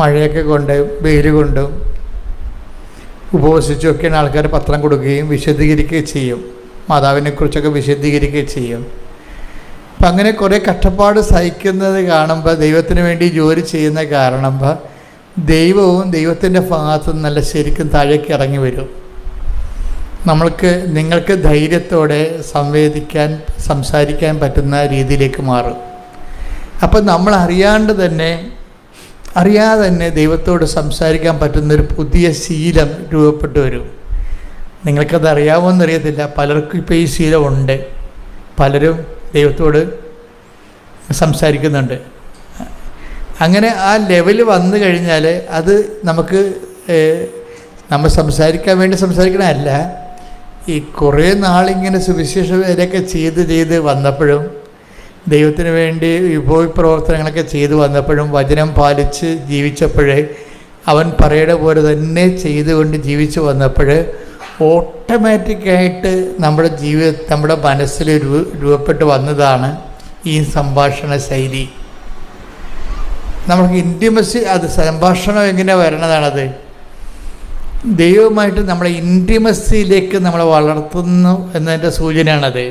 മഴയൊക്കെ കൊണ്ട് വെയിൽ കൊണ്ടും ഉപവസിച്ചുമൊക്കെയാണ് ആൾക്കാർ പത്രം കൊടുക്കുകയും വിശദീകരിക്കുകയും ചെയ്യും, മാതാവിനെക്കുറിച്ചൊക്കെ വിശദീകരിക്കുകയും ചെയ്യും. അപ്പം അങ്ങനെ കുറേ കഷ്ടപ്പാട് സഹിക്കുന്നത് കാണുമ്പോൾ, ദൈവത്തിന് വേണ്ടി ജോലി ചെയ്യുന്ന കാണുമ്പോൾ ദൈവവും ദൈവത്തിൻ്റെ ഭാഗത്ത് നല്ല ശരിക്കും താഴേക്ക് ഇറങ്ങി വരും. നിങ്ങൾക്ക് ധൈര്യത്തോടെ സംസാരിക്കാൻ പറ്റുന്ന രീതിയിലേക്ക് മാറും. അപ്പം നമ്മൾ അറിയാതെ തന്നെ ദൈവത്തോട് സംസാരിക്കാൻ പറ്റുന്നൊരു പുതിയ ശീലം രൂപപ്പെട്ടു വരും. നിങ്ങൾക്കത് അറിയാമോയെന്നറിയത്തില്ല, പലർക്കും ഇപ്പോൾ ഈ ശീലമുണ്ട്. പലരും ദൈവത്തോട് സംസാരിക്കുന്നുണ്ട്. അങ്ങനെ ആ ലെവൽ വന്നു കഴിഞ്ഞാൽ അത് നമ്മൾ സംസാരിക്കാൻ വേണ്ടി സംസാരിക്കണമല്ല, ഈ കുറേ നാളിങ്ങനെ സുവിശേഷ വേലയൊക്കെ ചെയ്ത് വന്നപ്പോഴും, ദൈവത്തിന് വേണ്ടി വിഭവ പ്രവർത്തനങ്ങളൊക്കെ ചെയ്തു വന്നപ്പോഴും, വചനം പാലിച്ച് ജീവിച്ചപ്പോഴേ, അവൻ പറയുടെ പോലെ തന്നെ ചെയ്തുകൊണ്ട് ജീവിച്ചു വന്നപ്പോൾ ഓട്ടോമാറ്റിക്കായിട്ട് നമ്മുടെ മനസ്സിൽ രൂപപ്പെട്ട് വന്നതാണ് ഈ സംഭാഷണ ശൈലി. നമുക്ക് ഇൻറ്റിമസി, അത് സംഭാഷണം എങ്ങനെ വരണതാണത്? ദൈവവുമായിട്ട് നമ്മളെ ഇൻറ്റിമസിയിലേക്ക് നമ്മളെ വളർത്തുന്നു എന്നതിൻ്റെ സൂചനയാണത്.